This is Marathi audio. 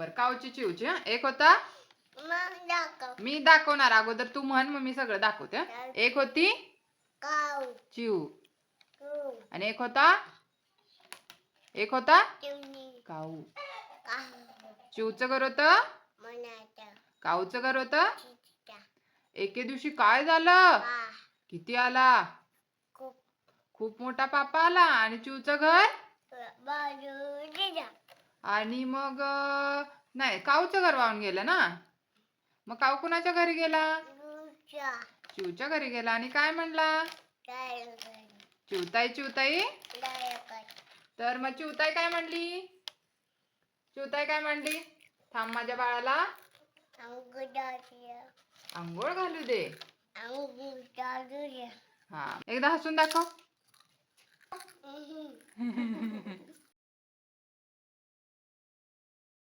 बर काऊची चिवची. एक होता मी दाखवणार अगोदर तू म्हण मग मी सगळं दाखवते. एक होती चिव आणि एक होता काऊ. चिवचं घर होतं काऊचं घर होतं. एके दिवशी काय झालं किती आला खूप मोठा पापा आला आणि चिवचं घर आणि मग नाही काऊचं घर वाहून गेलं ना. मग काऊ कुणाच्या घरी गेला चिवच्या घरी गेला आणि काय म्हणला चिवताई चिवताई. तर मग चिवताई काय म्हणली थांब माझ्या बाळाला आंघोळ घालू दे. हा एकदा हसून दाखव.